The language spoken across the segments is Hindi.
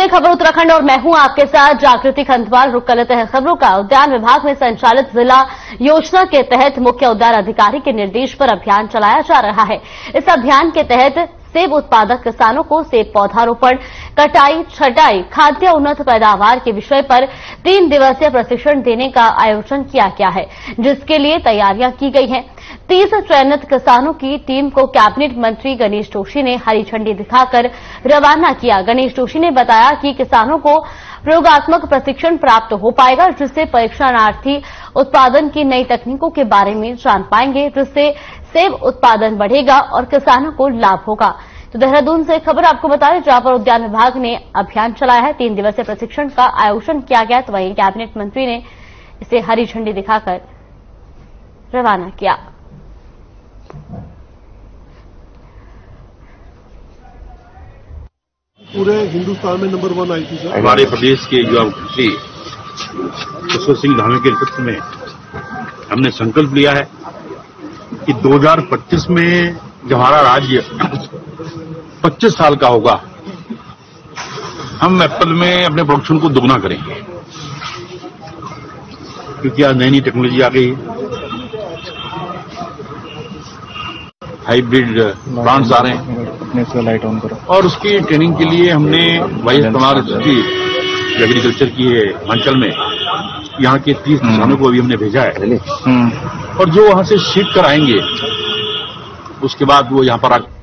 हैं खबर उत्तराखंड और मैं हूं आपके साथ जागृति खंडवाल। रुक कर लेते हैं खबरों का। उद्यान विभाग में संचालित जिला योजना के तहत मुख्य उद्यान अधिकारी के निर्देश पर अभियान चलाया जा रहा है। इस अभियान के तहत सेब उत्पादक किसानों को सेब पौधारोपण, कटाई, छटाई, खाद्य उन्नत पैदावार के विषय पर 3 दिवसीय प्रशिक्षण देने का आयोजन किया गया है, जिसके लिए तैयारियां की गई हैं। 30 चयनित किसानों की टीम को कैबिनेट मंत्री गणेश जोशी ने हरी झंडी दिखाकर रवाना किया। गणेश जोशी ने बताया कि किसानों को प्रयोगात्मक प्रशिक्षण प्राप्त हो पाएगा, जिससे परीक्षणार्थी उत्पादन की नई तकनीकों के बारे में जान पाएंगे, जिससे सेब उत्पादन बढ़ेगा और किसानों को लाभ होगा। तो देहरादून से खबर आपको बता दें, जहां पर उद्यान विभाग ने अभियान चलाया है। 3 दिवसीय प्रशिक्षण का आयोजन किया गया, तो वहीं कैबिनेट मंत्री ने इसे हरी झंडी दिखाकर रवाना किया। पूरे हिंदुस्तान में नंबर 1 आई थी सर। हमारे प्रदेश के युवा मुख्यमंत्री यशवंत सिंह धामी के नेतृत्व में हमने संकल्प लिया है कि 2025 में जब हमारा राज्य 25 साल का होगा, हम एप्पल में अपने प्रोडक्शन को दुगना करेंगे, क्योंकि आज नई नई टेक्नोलॉजी आ गई है, हाइब्रिड प्लांट्स आ रहे हैं, लाइट ऑन करो। और उसकी ट्रेनिंग के लिए हमने वाइस कमांडर इंस्टीट्यूट एग्रीकल्चर की है हिमाचल में, यहाँ के 30 किसानों को अभी हमने भेजा है, और जो वहां से सीख कर आएंगे उसके बाद वो यहाँ पर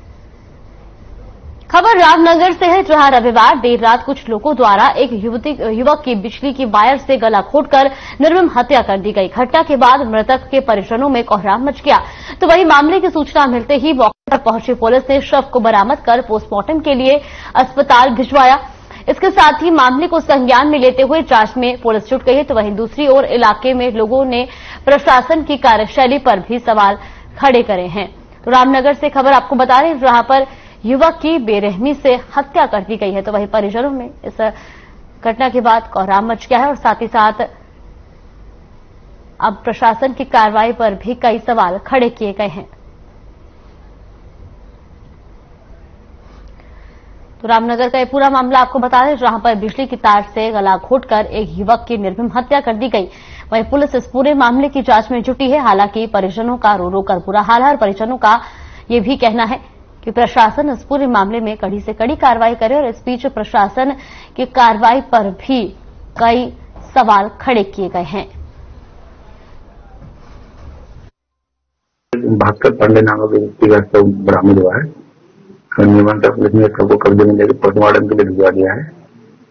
खबर रामनगर से है, जहां रविवार देर रात कुछ लोगों द्वारा एक युवक की बिजली की वायर से गला घोंटकर निर्मम हत्या कर दी गई। घटना के बाद मृतक के परिजनों में कोहराम मच गया। तो वहीं मामले की सूचना मिलते ही मौके पर पहुंची पुलिस ने शव को बरामद कर पोस्टमार्टम के लिए अस्पताल भिजवाया। इसके साथ ही मामले को संज्ञान में लेते हुए जांच में पुलिस जुट गई है। तो वहीं दूसरी ओर इलाके में लोगों ने प्रशासन की कार्यशैली पर भी सवाल खड़े करे हैं। तो रामनगर से खबर आपको बता रहे हैं, जहां पर युवक की बेरहमी से हत्या कर दी गई है। तो वहीं परिजनों में इस घटना के बाद कोहराम मच गया है, और साथ ही साथ अब प्रशासन की कार्रवाई पर भी कई सवाल खड़े किए गए हैं। तो रामनगर का ये पूरा मामला आपको बता दें, जहां पर बिजली की तार से गला घोंटकर एक युवक की निर्मम हत्या कर दी गई। वहीं पुलिस इस पूरे मामले की जांच में जुटी है। हालांकि परिजनों का रो रो कर बुरा हाल है, और परिजनों का ये भी कहना है कि प्रशासन इस पूरे मामले में कड़ी से कड़ी कार्रवाई करे, और इस बीच प्रशासन की कार्रवाई पर भी कई सवाल खड़े किए गए हैं। भास्कर पांडे नामक व्यक्ति का शव बरामद हुआ है। निरंतर पुलिस ने शव को कब्जे में लेकर पोस्टमार्टम के लिए भिजवा दिया है।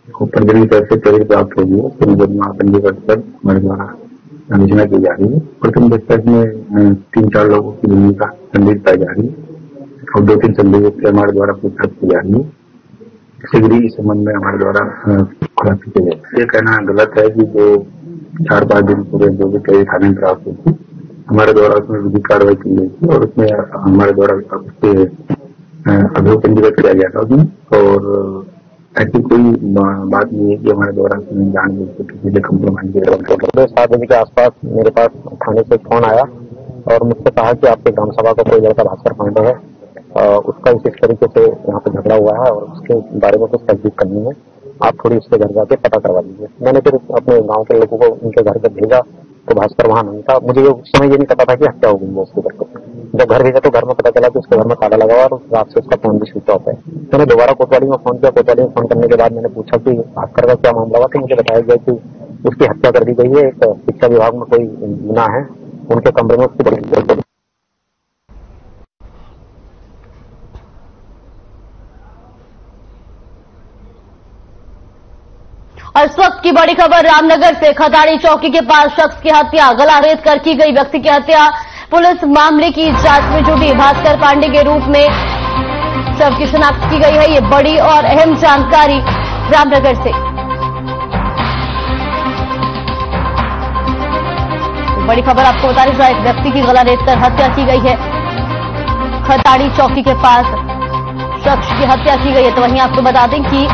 परिजन की तरफ से तहरीर प्राप्त होगी है, तो मुकदमा पंजीकृत कर हमारे द्वारा अनुशंसा की जा रही है। प्रथम दस्तक में 3-4 लोगों की भूमिका संदिग्ध पाई जा रही है, और 2-3 संदिग्ध के हमारे द्वारा पूछताछ की जा रही है। शीघ्र ही इस संबंध में हमारे द्वारा खुलासे किए गए। ये कहना गलत है कि जो 4-5 दिन पूरे जो भी कई थाने में प्राप्त हुई थी, हमारे द्वारा उसमें विधिक कार्रवाई की गई थी, और उसमें हमारे द्वारा उसके अभियोग पंजीकृत किया गया था उसमें। और ऐसी कोई बात नहीं है कि हमारे द्वारा जानबूझ के किसी से कम्प्रोमाइज किया। 7 बजे के आसपास मेरे पास थाने से फोन आया और मुझसे कहा कि आपके ग्राम सभा का कोई लड़का भास्कर पांडे है, उसका इस तरीके से यहाँ पे झगड़ा हुआ है और उसके बारे में कुछ तस्दीक करनी है, आप थोड़ी उसके घर जाके पता करवा दीजिए। मैंने फिर अपने गांव के लोगों को उनके घर पर भेजा, तो भास्कर वहां नहीं था। मुझे उस समय ये नहीं पता था कि हत्या हो गई है उसके घर पर। जब घर भेजा तो घर में पता चला कि उसके घर में ताला लगा हुआ और रात से उसका फोन भी स्विच ऑफ है। मैंने दोबारा कोतवाली में फोन किया। कोतवाली में फोन करने के बाद मैंने पूछा कि भास्कर का क्या मामला हुआ, तो मुझे बताया गया कि उसकी हत्या कर दी गई है। एक शिक्षा विभाग में कोई गुनाह है, उनके कमरे में उसकी बड़ी। और इस वक्त की बड़ी खबर रामनगर से, खताड़ी चौकी के पास शख्स की हत्या, गला रेत कर की गई व्यक्ति की हत्या। पुलिस मामले की जांच में जुटी। भास्कर पांडे के रूप में शव की शिनाख्त की गई है। ये बड़ी और अहम जानकारी रामनगर से। बड़ी खबर आपको बता रही, एक व्यक्ति की गला रेत कर हत्या की गई है। खताड़ी चौकी के पास शख्स की हत्या की गई है। तो वहीं आपको बता दें कि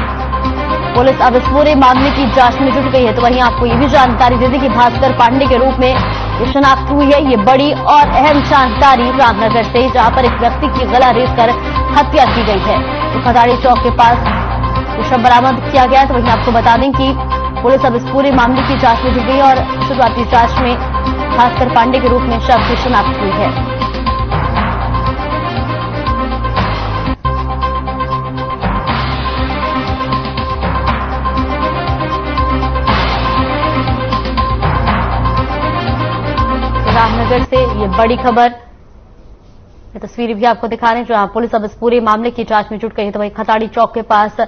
पुलिस अब इस पूरे मामले की जांच में जुट गई है। तो वहीं आपको ये भी जानकारी दे दी कि भास्कर पांडे के रूप में ये शिनाख्त हुई है। ये बड़ी और अहम जानकारी रामनगर से, जहां पर एक व्यक्ति की गला रेत कर हत्या की गई है। तो खताड़ी चौक के पास ये शव बरामद किया गया। तो वहीं आपको बता दें कि पुलिस अब इस पूरे मामले की जांच में जुट गई और शुरुआती जांच में भास्कर पांडे के रूप में शव की शिनाख्त हुई है। रामनगर से ये बड़ी खबर, ये तस्वीरें भी आपको दिखा रहे हैं जहां पुलिस अब इस पूरे मामले की जांच में जुट गई है। तो वहीं खताड़ी चौक के पास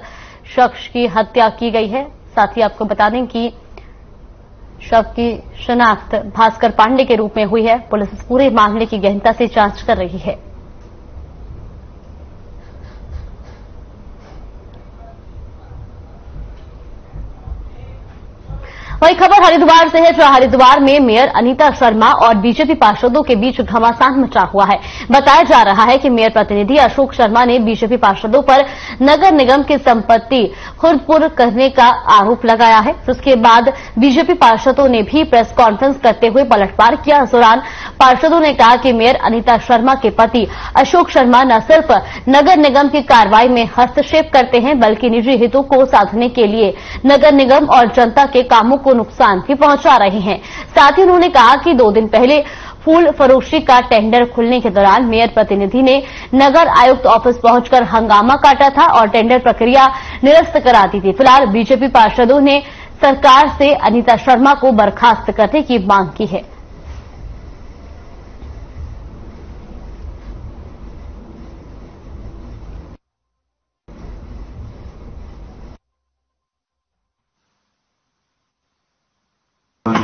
शख्स की हत्या की गई है। साथ ही आपको बता दें कि शव की शिनाख्त भास्कर पांडे के रूप में हुई है। पुलिस इस पूरे मामले की गहनता से जांच कर रही है। वही खबर हरिद्वार से है जहां हरिद्वार में मेयर अनीता शर्मा और बीजेपी पार्षदों के बीच घमासान मचा हुआ है। बताया जा रहा है कि मेयर प्रतिनिधि अशोक शर्मा ने बीजेपी पार्षदों पर नगर निगम की संपत्ति खुरदपुर करने का आरोप लगाया है। उसके बाद बीजेपी पार्षदों ने भी प्रेस कॉन्फ्रेंस करते हुए पलटवार किया। इस दौरान पार्षदों ने कहा कि मेयर अनीता शर्मा के पति अशोक शर्मा न सिर्फ नगर निगम की कार्रवाई में हस्तक्षेप करते हैं बल्कि निजी हितों को साधने के लिए नगर निगम और जनता के कामों को नुकसान भी पहुंचा रहे हैं। साथ ही उन्होंने कहा कि 2 दिन पहले फूल फरोशी का टेंडर खुलने के दौरान मेयर प्रतिनिधि ने नगर आयुक्त ऑफिस पहुंचकर हंगामा काटा था और टेंडर प्रक्रिया निरस्त करा दी थी। फिलहाल बीजेपी पार्षदों ने सरकार से अनीता शर्मा को बर्खास्त करने की मांग की है।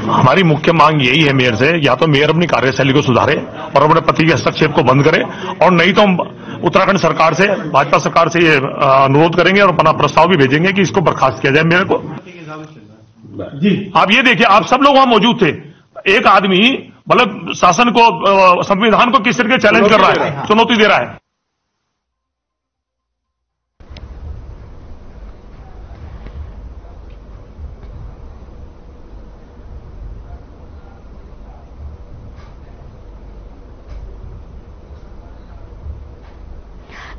हमारी मुख्य मांग यही है मेयर से, या तो मेयर अपनी कार्यशैली को सुधारे और अपने पति के हस्तक्षेप को बंद करे, और नहीं तो हम उत्तराखंड सरकार से, भाजपा सरकार से ये अनुरोध करेंगे और अपना प्रस्ताव भी भेजेंगे कि इसको बर्खास्त किया जाए मेयर को। जी आप ये देखिए, आप सब लोग वहां मौजूद थे। एक आदमी मतलब शासन को, संविधान को किस तरीके चैलेंज कर रहा है, चुनौती दे रहा है।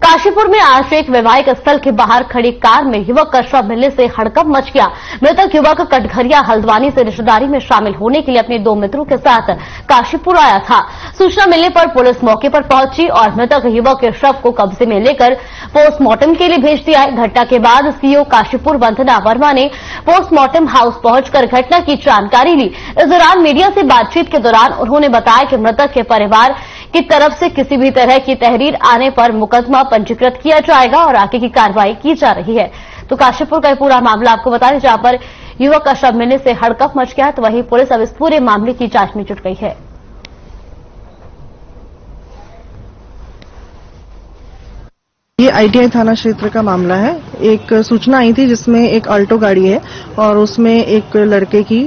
काशीपुर में आज एक वैवाहिक स्थल के बाहर खड़ी कार में युवक का शव मिलने से हड़कंप मच गया। मृतक युवक कटघरिया हल्द्वानी से रिश्तेदारी में शामिल होने के लिए अपने 2 मित्रों के साथ काशीपुर आया था। सूचना मिलने पर पुलिस मौके पर पहुंची और मृतक युवक के शव को कब्जे में लेकर पोस्टमार्टम के लिए भेज दिया है। घटना के बाद सीओ काशीपुर वंदना वर्मा ने पोस्टमार्टम हाउस पहुंचकर घटना की जानकारी ली। इस दौरान मीडिया से बातचीत के दौरान उन्होंने बताया कि मृतक के परिवार की तरफ से किसी भी तरह की तहरीर आने पर मुकदमा पंजीकृत किया जाएगा और आगे की कार्रवाई की जा रही है। तो काशीपुर का पूरा मामला आपको बता दें, जहां पर युवक का शव मिलने से हड़कंप मच गया, तो वहीं पुलिस अब इस पूरे मामले की जांच में जुट गई है। ये आईटीआई थाना क्षेत्र का मामला है। एक सूचना आई थी जिसमें एक अल्टो गाड़ी है और उसमें एक लड़के की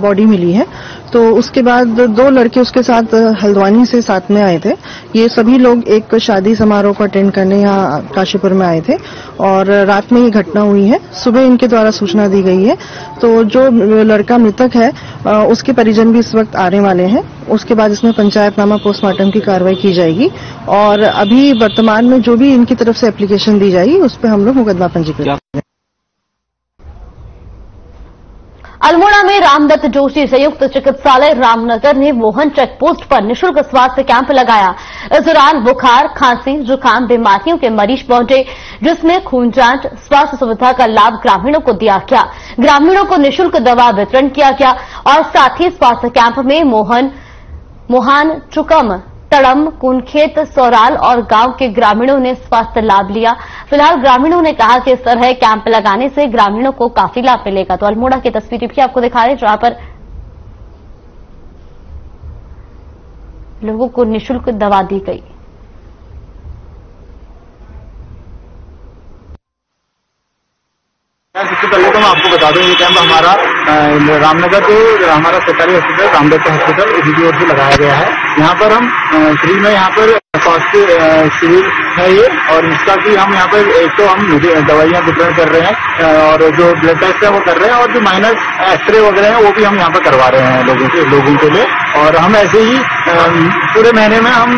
बॉडी मिली है। तो उसके बाद 2 लड़के उसके साथ हल्द्वानी से साथ में आए थे। ये सभी लोग एक शादी समारोह को अटेंड करने यहाँ काशीपुर में आए थे और रात में ये घटना हुई है। सुबह इनके द्वारा सूचना दी गई है। तो जो लड़का मृतक है उसके परिजन भी इस वक्त आने वाले हैं। उसके बाद इसमें पंचायतनामा पोस्टमार्टम की कार्रवाई की जाएगी और अभी वर्तमान में जो भी इनकी तरफ से एप्लीकेशन दी जाएगी उस पर हम लोग मुकदमा पंजीकृत करेंगे। अल्मोड़ा में रामदत्त जोशी संयुक्त चिकित्सालय रामनगर ने मोहन चेक पोस्ट पर निःशुल्क स्वास्थ्य कैंप लगाया। इस दौरान बुखार, खांसी, जुकाम बीमारियों के मरीज पहुंचे, जिसमें खून जांच, स्वास्थ्य सुविधा का लाभ ग्रामीणों को दिया गया। ग्रामीणों को निःशुल्क दवा वितरण किया गया और साथ ही स्वास्थ्य कैंप में मोहान, चुकम, तड़म, कुनखेत, सौराल और गांव के ग्रामीणों ने स्वास्थ्य लाभ लिया। फिलहाल ग्रामीणों ने कहा कि इस तरह कैंप लगाने से ग्रामीणों को काफी लाभ मिलेगा। तो अल्मोड़ा की तस्वीरें भी आपको दिखा रहे हैं जहां पर लोगों को निःशुल्क दवा दी गई। सबसे पहले तो मैं आपको बता दूं, ये कैंप हमारा रामनगर जो हमारा सरकारी हॉस्पिटल रामदेव हॉस्पिटल इसी की ओर से लगाया गया है। यहाँ पर हम फ्री में यहाँ पर स्वास्थ्य शिविर है ये, और इसका कि हम यहाँ पर एक तो हम दवाइयाँ वितरण कर रहे हैं और जो ब्लड टेस्ट है वो कर रहे हैं, और जो माइनर एक्सरे वगैरह है वो भी हम यहाँ पर करवा रहे हैं लोगों के लिए। और हम ऐसे ही पूरे महीने में हम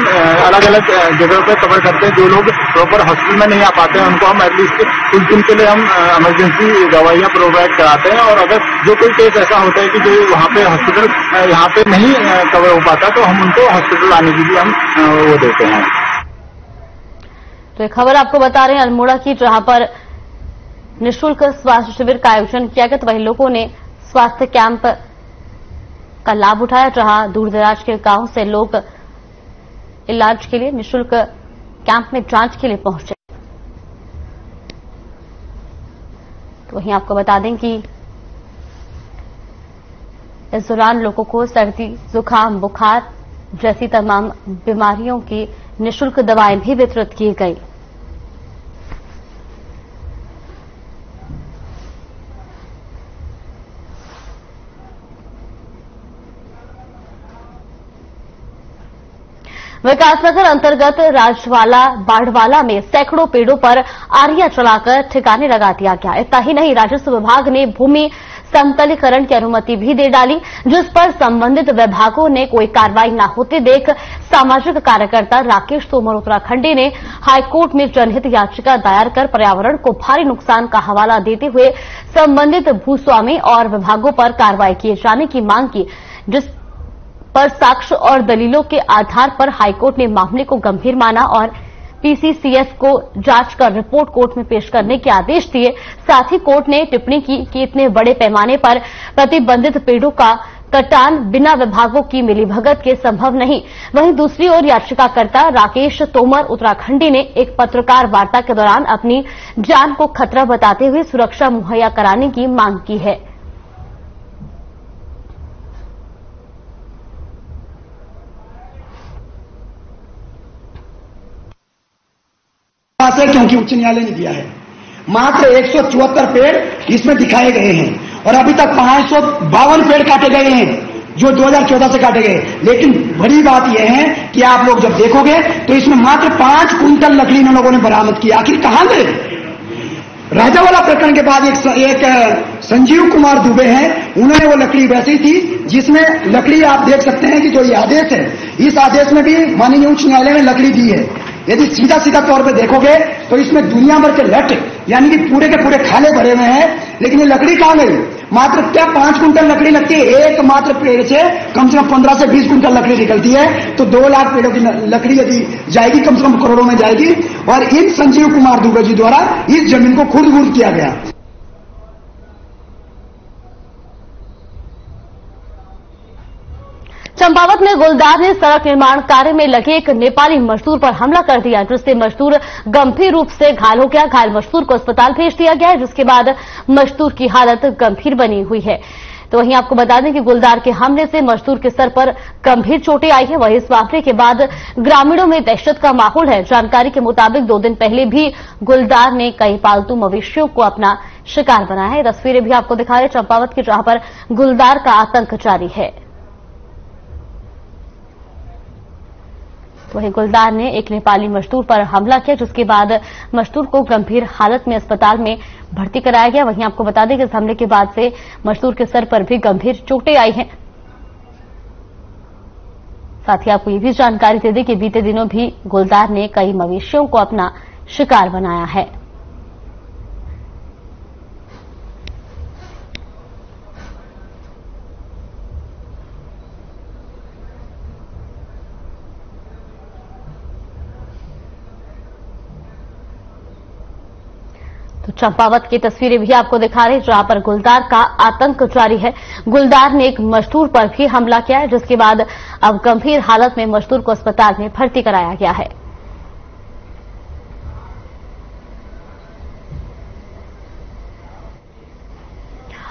अलग अलग जगह पर कवर करते हैं। जो लोग प्रॉपर हॉस्पिटल में नहीं आ पाते हैं उनको हम एटलीस्ट कुछ दिन के लिए हम इमरजेंसी दवाइयाँ प्रोवाइड कराते हैं। और अगर जो कोई केस ऐसा होता है कि जो वहाँ पे हॉस्पिटल यहाँ पे नहीं कवर हो पाता तो हम उनको हॉस्पिटल आने की भी हम वो देते हैं। तो एक खबर आपको बता रहे हैं अल्मोड़ा की, जहां पर निःशुल्क स्वास्थ्य शिविर का आयोजन किया गया। तो वही लोगों ने स्वास्थ्य कैंप का लाभ उठाया, जहां दूर दराज के गांव से लोग इलाज के लिए निःशुल्क कैंप में जांच के लिए पहुंचे। तो वहीं आपको बता दें कि इस दौरान लोगों को सर्दी, जुकाम, बुखार जैसी तमाम बीमारियों की निःशुल्क दवाएं भी वितरित की गई। विकासनगर अंतर्गत राजवाला बाढ़वाला में सैकड़ों पेड़ों पर आरिया चलाकर ठिकाने लगा दिया गया। इतना ही नहीं, राजस्व विभाग ने भूमि समतलीकरण की अनुमति भी दे डाली, जिस पर संबंधित विभागों ने कोई कार्रवाई न होते देख सामाजिक कार्यकर्ता राकेश तोमर उत्तराखंडी ने हाईकोर्ट में जनहित याचिका दायर कर पर्यावरण को भारी नुकसान का हवाला देते हुए संबंधित भूस्वामी और विभागों पर कार्रवाई किए जाने की मांग की, जिस पर साक्ष्य और दलीलों के आधार पर हाईकोर्ट ने मामले को गंभीर माना और पीसीसीएस को जांच कर रिपोर्ट कोर्ट में पेश करने के आदेश दिए। साथ ही कोर्ट ने टिप्पणी की कि इतने बड़े पैमाने पर प्रतिबंधित पेड़ों का कटान बिना विभागों की मिलीभगत के संभव नहीं। वहीं दूसरी ओर याचिकाकर्ता राकेश तोमर उत्तराखंडी ने एक पत्रकार वार्ता के दौरान अपनी जान को खतरा बताते हुए सुरक्षा मुहैया कराने की मांग की है। क्योंकि उच्च न्यायालय ने दिया है, मात्र 174 पेड़ इसमें दिखाए गए हैं और अभी तक 552 पेड़ काटे गए हैं जो 2014 से काटे गए। लेकिन बड़ी बात यह है कि आप लोग जब देखोगे तो इसमें मात्र 5 कुंटल लकड़ी इन लोगों ने बरामद की। आखिर कहां गए? राजावाला प्रकरण के बाद एक संजीव कुमार दुबे हैं, उन्होंने वो लकड़ी वैसी थी जिसमें लकड़ी आप देख सकते हैं कि जो ये आदेश है, इस आदेश में भी माननीय उच्च न्यायालय ने लकड़ी दी है। यदि सीधा सीधा तौर पे देखोगे तो इसमें दुनिया भर के लट यानी कि पूरे के पूरे खाले भरे हुए हैं, लेकिन ये लकड़ी कहां गई? मात्र क्या 5 कुंटल लकड़ी लगती है? एक मात्र पेड़ से कम 15 से 20 कुंटल लकड़ी निकलती है, तो 2 लाख पेड़ों की लकड़ी यदि जाएगी कम से कम करोड़ों में जाएगी। और इन संजीव कुमार दुबे जी द्वारा इस जमीन को खुद गुर्द किया गया। चंपावत में गुलदार ने सड़क निर्माण कार्य में लगे एक नेपाली मजदूर पर हमला कर दिया, जिससे मजदूर गंभीर रूप से घायल हो गया। घायल मजदूर को अस्पताल भेज दिया गया है, जिसके बाद मजदूर की हालत गंभीर बनी हुई है। तो वहीं आपको बता दें कि गुलदार के हमले से मजदूर के सर पर गंभीर चोटें आई है। वहीं इस मामले के बाद ग्रामीणों में दहशत का माहौल है। जानकारी के मुताबिक 2 दिन पहले भी गुलदार ने कई पालतू मवेशियों को अपना शिकार बनाया है। तस्वीरें भी आपको दिखा रहे चंपावत की, जहां पर गुलदार का आतंक जारी है। वहीं गुलदार ने एक नेपाली मजदूर पर हमला किया, जिसके बाद मजदूर को गंभीर हालत में अस्पताल में भर्ती कराया गया। वहीं आपको बता दें कि इस हमले के बाद से मजदूर के सर पर भी गंभीर चोटें आई हैं। साथ ही आपको ये भी जानकारी दे दें कि बीते दिनों भी गुलदार ने कई मवेशियों को अपना शिकार बनाया है। तो चंपावत की तस्वीरें भी आपको दिखा रहे हैं, जहां पर गुलदार का आतंक जारी है। गुलदार ने एक मजदूर पर भी हमला किया है, जिसके बाद अब गंभीर हालत में मजदूर को अस्पताल में भर्ती कराया गया है।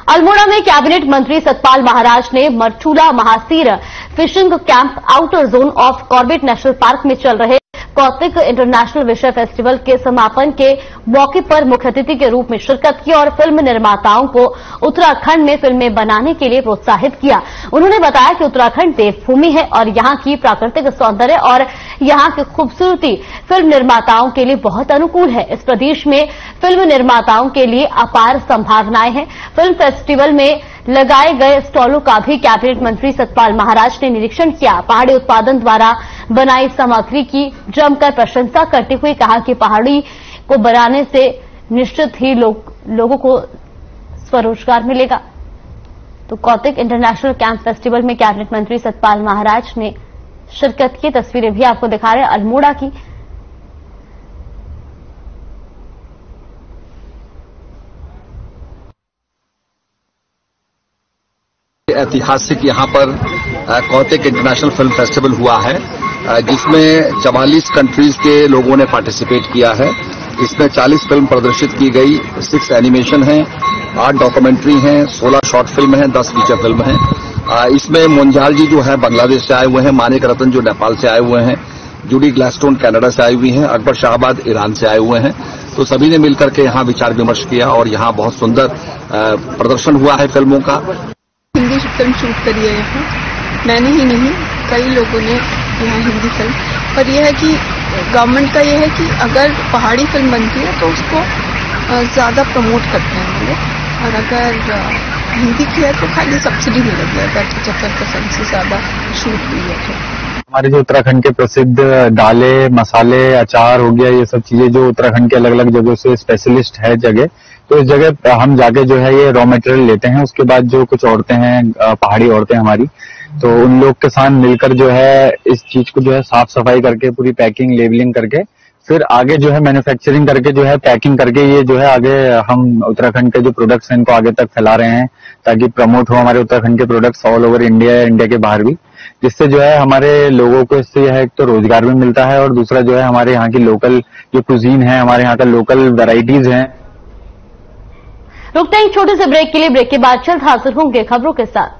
अल्मोड़ा में कैबिनेट मंत्री सतपाल महाराज ने Marchula mahseer fishing camp outer zone of Corbett national park में चल रहे कौतिक इंटरनेशनल विषय फेस्टिवल के समापन के मौके पर मुख्य अतिथि के रूप में शिरकत की और फिल्म निर्माताओं को उत्तराखंड में फिल्में बनाने के लिए प्रोत्साहित किया। उन्होंने बताया कि उत्तराखंड देवभूमि है और यहां की प्राकृतिक सौंदर्य और यहां की खूबसूरती फिल्म निर्माताओं के लिए बहुत अनुकूल है। इस प्रदेश में फिल्म निर्माताओं के लिए अपार संभावनाएं हैं। फिल्म फेस्टिवल में लगाए गए स्टॉलों का भी कैबिनेट मंत्री सतपाल महाराज ने निरीक्षण किया। पहाड़ी उत्पादन द्वारा बनाई सामग्री की जमकर प्रशंसा करते हुए कहा कि पहाड़ी को बनाने से निश्चित ही लोगों को स्वरोजगार मिलेगा। तो कौतिक इंटरनेशनल कैंप फेस्टिवल में कैबिनेट मंत्री सतपाल महाराज ने शिरकत की। तस्वीरें भी आपको दिखा रहे हैं अल्मोड़ा की। ऐतिहासिक यहाँ पर कौतिक इंटरनेशनल फिल्म फेस्टिवल हुआ है, जिसमें 44 कंट्रीज के लोगों ने पार्टिसिपेट किया है। इसमें 40 फिल्म प्रदर्शित की गई, 6 एनिमेशन हैं, 8 डॉक्यूमेंट्री हैं, 16 शॉर्ट फिल्म हैं, 10 फीचर फिल्म हैं। इसमें मुंजाल जी जो है बांग्लादेश से आए हुए हैं, मानिक रतन जो नेपाल से आए हुए हैं, जूडी ग्लैस्टोन कनाडा से आई हुई हैं, अकबर शाहबाद ईरान से आए हुए हैं। तो सभी ने मिलकर के यहाँ विचार विमर्श किया और यहाँ बहुत सुंदर प्रदर्शन हुआ है फिल्मों का। हिंदी फिल्म शूट करी है यहाँ, मैंने ही नहीं कई लोगों ने यहाँ हिंदी फिल्म। पर यह है कि गवर्नमेंट का यह है कि अगर पहाड़ी फिल्म बनती है तो उसको ज्यादा प्रमोट करते हैं हम लोग, और अगर हिंदी की है तो खाली सब्सिडी मिलेगी अगर 75% से ज्यादा शूट हुई है तो। हमारे जो उत्तराखंड के प्रसिद्ध दालें, मसाले, अचार हो गया, ये सब चीजें जो उत्तराखंड के अलग अलग जगहों से स्पेशलिस्ट है जगह, तो इस जगह हम जाके जो है ये रॉ मटेरियल लेते हैं। उसके बाद जो कुछ औरतें हैं, पहाड़ी औरतें हमारी, तो उन लोग के साथ मिलकर जो है इस चीज को जो है साफ सफाई करके पूरी पैकिंग लेबलिंग करके फिर आगे जो है मैन्युफैक्चरिंग करके जो है पैकिंग करके ये जो है आगे हम उत्तराखंड के जो प्रोडक्ट्स हैं इनको आगे तक फैला रहे हैं ताकि प्रमोट हो हमारे उत्तराखंड के प्रोडक्ट्स ऑल ओवर इंडिया या इंडिया के बाहर भी, जिससे जो है हमारे लोगों को इससे यह एक तो रोजगार भी मिलता है और दूसरा जो है हमारे यहाँ की लोकल जो कुजीन है, हमारे यहाँ का लोकल वैरायटीज हैं। रुकते हैं एक छोटे से ब्रेक के लिए। ब्रेक के बाद जल्द हाजिर होंगे खबरों के साथ।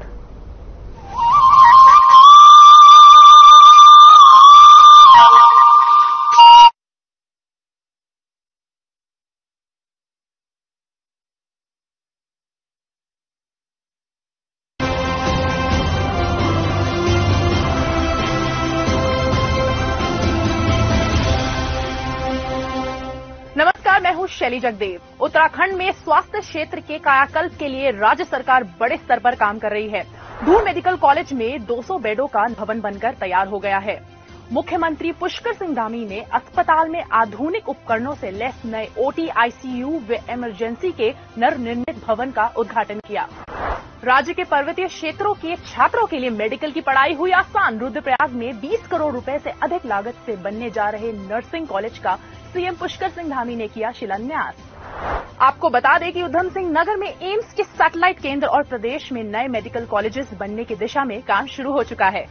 नमस्कार, मैं हूं शैली जगदेव। उत्तराखंड में स्वास्थ्य क्षेत्र के कायाकल्प के लिए राज्य सरकार बड़े स्तर पर काम कर रही है। दून मेडिकल कॉलेज में 200 बेडों का भवन बनकर तैयार हो गया है। मुख्यमंत्री पुष्कर सिंह धामी ने अस्पताल में आधुनिक उपकरणों से लैस नए ओटी, आईसीयू व इमरजेंसी के नवनिर्मित भवन का उद्घाटन किया। राज्य के पर्वतीय क्षेत्रों के छात्रों के लिए मेडिकल की पढ़ाई हुई आसान। रुद्रप्रयाग में 20 करोड़ रुपए से अधिक लागत से बनने जा रहे नर्सिंग कॉलेज का सीएम पुष्कर सिंह धामी ने किया शिलान्यास। आपको बता दें कि उधम सिंह नगर में एम्स के सैटेलाइट केंद्र और प्रदेश में नए मेडिकल कॉलेजेस बनने की दिशा में काम शुरू हो चुका है।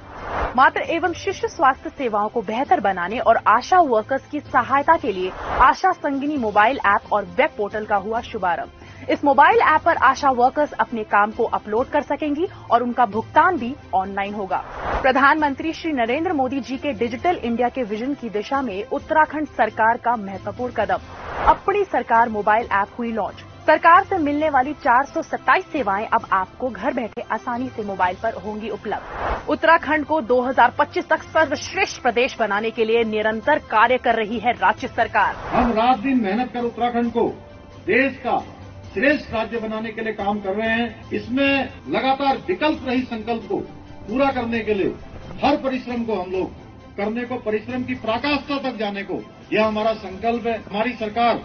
मातृ एवं शिशु स्वास्थ्य सेवाओं को बेहतर बनाने और आशा वर्कर्स की सहायता के लिए आशा संगिनी मोबाइल ऐप और वेब पोर्टल का हुआ शुभारंभ। इस मोबाइल ऐप पर आशा वर्कर्स अपने काम को अपलोड कर सकेंगी और उनका भुगतान भी ऑनलाइन होगा। प्रधानमंत्री श्री नरेंद्र मोदी जी के डिजिटल इंडिया के विजन की दिशा में उत्तराखंड सरकार का महत्वपूर्ण कदम। अपनी सरकार मोबाइल ऐप हुई लॉन्च। सरकार से मिलने वाली 427 सेवाएं अब आपको घर बैठे आसानी से मोबाइल पर होंगी उपलब्ध। उत्तराखंड को 2025 तक सर्वश्रेष्ठ प्रदेश बनाने के लिए निरंतर कार्य कर रही है राज्य सरकार। हम रात दिन मेहनत कर उत्तराखंड को देश का श्रेष्ठ राज्य बनाने के लिए काम कर रहे हैं। इसमें लगातार विकल्प रही संकल्प को पूरा करने के लिए हर परिश्रम को हम लोग करने को, परिश्रम की पराकाष्ठा तक जाने को, यह हमारा संकल्प है। हमारी सरकार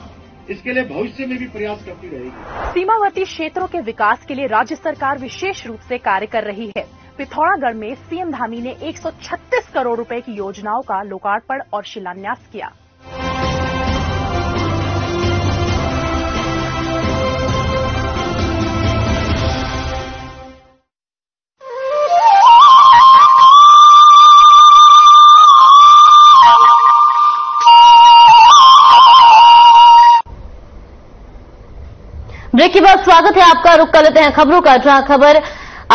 इसके लिए भविष्य में भी प्रयास करती रहेगी। सीमावर्ती क्षेत्रों के विकास के लिए राज्य सरकार विशेष रूप से कार्य कर रही है। पिथौरागढ़ में सीएम धामी ने 136 करोड़ रुपए की योजनाओं का लोकार्पण और शिलान्यास किया। ब्रेक के बाद स्वागत है आपका। रुक कर लेते हैं खबरों का, जहां खबर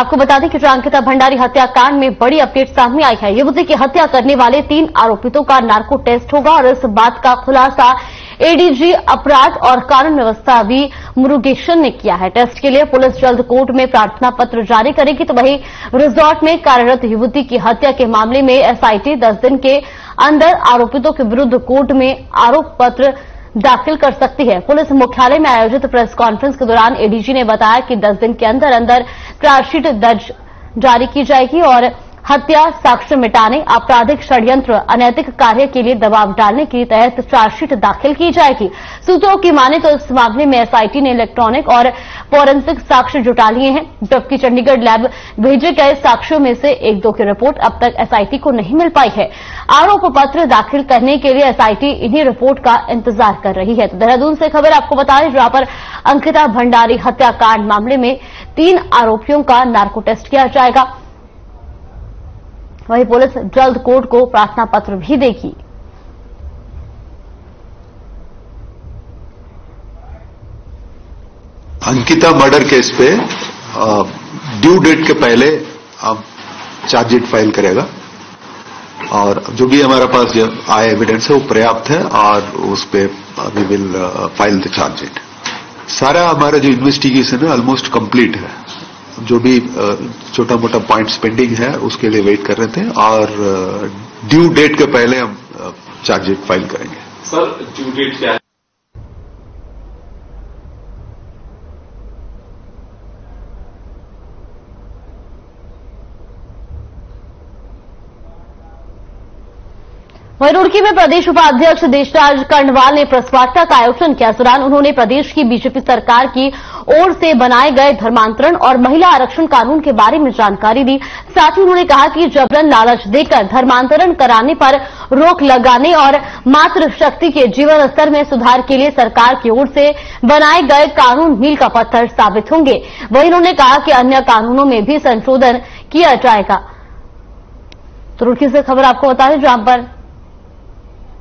आपको बता दें कि अंकिता भंडारी हत्याकांड में बड़ी अपडेट सामने आई है। युवती की हत्या करने वाले 3 आरोपितों का नार्को टेस्ट होगा और इस बात का खुलासा एडीजी अपराध और कानून व्यवस्था वी मुरुगेशन ने किया है। टेस्ट के लिए पुलिस जल्द कोर्ट में प्रार्थना पत्र जारी करेगी। तो वहीं रिजॉर्ट में कार्यरत युवती की हत्या के मामले में एसआईटी 10 दिन के अंदर आरोपितों के विरुद्ध कोर्ट में आरोप पत्र दाखिल कर सकती है। पुलिस मुख्यालय में आयोजित प्रेस कॉन्फ्रेंस के दौरान एडीजी ने बताया कि 10 दिन के अंदर अंदर चार्जशीट दर्ज जारी की जाएगी और हत्या, साक्ष्य मिटाने, आपराधिक षड्यंत्र, अनैतिक कार्य के लिए दबाव डालने के तहत चार्जशीट दाखिल की जाएगी। सूत्रों की माने तो इस मामले में एसआईटी ने इलेक्ट्रॉनिक और फोरेंसिक साक्ष्य जुटा लिए हैं, जबकि चंडीगढ़ लैब भेजे गए साक्ष्यों में से 1-2 की रिपोर्ट अब तक एसआईटी को नहीं मिल पाई है। आरोप पत्र दाखिल करने के लिए एसआईटी इन्हीं रिपोर्ट का इंतजार कर रही है। तो देहरादून से खबर आपको बता दें, जहां पर अंकिता भंडारी हत्याकांड मामले में 3 आरोपियों का नार्को टेस्ट किया जाएगा। वहीं पुलिस जल्द कोर्ट को प्रार्थना पत्र भी देगी। अंकिता मर्डर केस पे ड्यू डेट के पहले अब चार्जशीट फाइल करेगा और जो भी हमारे पास आए एविडेंस है वो पर्याप्त है और उस पे we will file the chargesheet. सारा हमारा जो इन्वेस्टिगेशन है ऑलमोस्ट कंप्लीट है। जो भी छोटा मोटा पॉइंट्स पेंडिंग है उसके लिए वेट कर रहे थे और ड्यू डेट के पहले हम चार्जशीट फाइल करेंगे। सर ड्यू डेट क्या है? वहीं रुड़की में प्रदेश उपाध्यक्ष देशराज कर्णवाल ने प्रेस वार्ता का आयोजन किया। इस दौरान उन्होंने प्रदेश की बीजेपी सरकार की ओर से बनाए गए धर्मांतरण और महिला आरक्षण कानून के बारे में जानकारी दी। साथ ही उन्होंने कहा कि जबरन लालच देकर धर्मांतरण कराने पर रोक लगाने और मातृशक्ति के जीवन स्तर में सुधार के लिए सरकार की ओर से बनाए गए कानून मील का पत्थर साबित होंगे। वहीं उन्होंने कहा कि अन्य कानूनों में भी संशोधन किया जाएगा। तो रुड़की से खबर आपको बता दें, जहां पर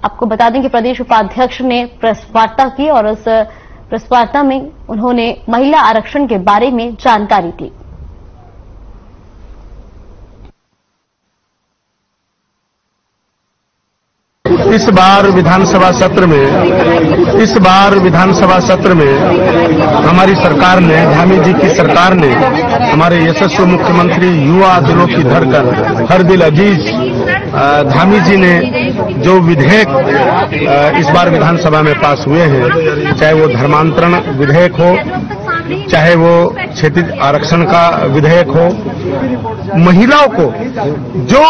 आपको बता दें कि प्रदेश उपाध्यक्ष ने प्रेस वार्ता की और उस प्रेस वार्ता में उन्होंने महिला आरक्षण के बारे में जानकारी दी। इस बार विधानसभा सत्र में हमारी सरकार ने, धामी जी की सरकार ने, हमारे यशस्वी मुख्यमंत्री युवा दिलों की धड़कन हर दिल अजीज धामी जी ने जो विधेयक इस बार विधानसभा में पास हुए हैं, चाहे वो धर्मांतरण विधेयक हो, चाहे वो क्षेत्रीय आरक्षण का विधेयक हो, महिलाओं को जो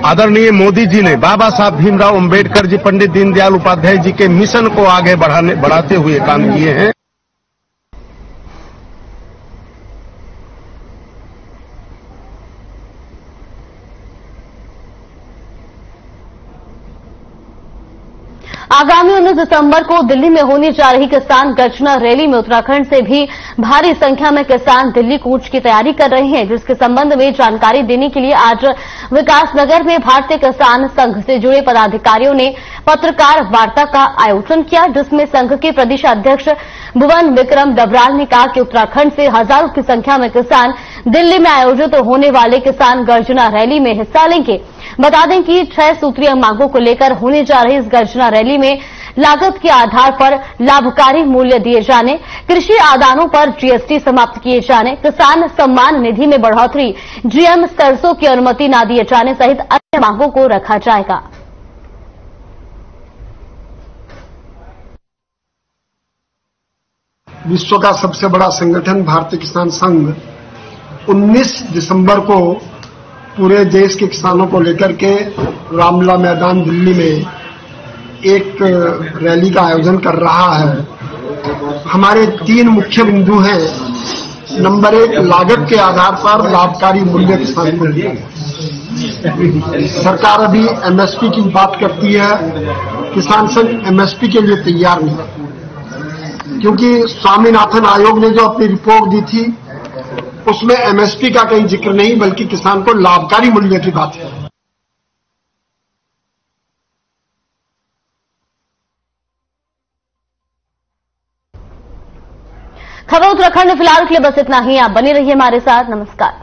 आदरणीय मोदी जी ने बाबा साहब भीमराव अंबेडकर जी, पंडित दीनदयाल उपाध्याय जी के मिशन को आगे बढ़ाते हुए काम किए हैं। आगामी 19 दिसंबर को दिल्ली में होने जा रही किसान गर्जना रैली में उत्तराखंड से भी भारी संख्या में किसान दिल्ली कूच की तैयारी कर रहे हैं, जिसके संबंध में जानकारी देने के लिए आज विकासनगर में भारतीय किसान संघ से जुड़े पदाधिकारियों ने पत्रकार वार्ता का आयोजन किया, जिसमें संघ के प्रदेश अध्यक्ष भुवन विक्रम डबराल ने कहा कि उत्तराखंड से हजारों की संख्या में किसान दिल्ली में आयोजित होने वाले किसान गर्जना रैली में हिस्सा लेंगे। बता दें कि 6 सूत्रीय मांगों को लेकर होने जा रही इस गर्जना रैली में लागत के आधार पर लाभकारी मूल्य दिए जाने, कृषि आदानों पर जीएसटी समाप्त किए जाने, किसान सम्मान निधि में बढ़ोतरी, जीएम सरसों की अनुमति न दिए जाने सहित अन्य मांगों को रखा जाएगा। विश्व का सबसे बड़ा संगठन भारतीय किसान संघ 19 दिसंबर को पूरे देश के किसानों को लेकर के रामलीला मैदान दिल्ली में एक रैली का आयोजन कर रहा है। हमारे 3 मुख्य बिंदु हैं। नंबर 1, लागत के आधार पर लाभकारी मूल्य किसान को दिया। सरकार अभी एमएसपी की बात करती है, किसान संघ एमएसपी के लिए तैयार नहीं, क्योंकि स्वामीनाथन आयोग ने जो अपनी रिपोर्ट दी थी उसमें एमएसपी का कहीं जिक्र नहीं, बल्कि किसान को लाभकारी मूल्य की बात है। खबर उत्तराखंड में फिलहाल के लिए बस इतना ही। आप बने रहिए हमारे साथ। नमस्कार।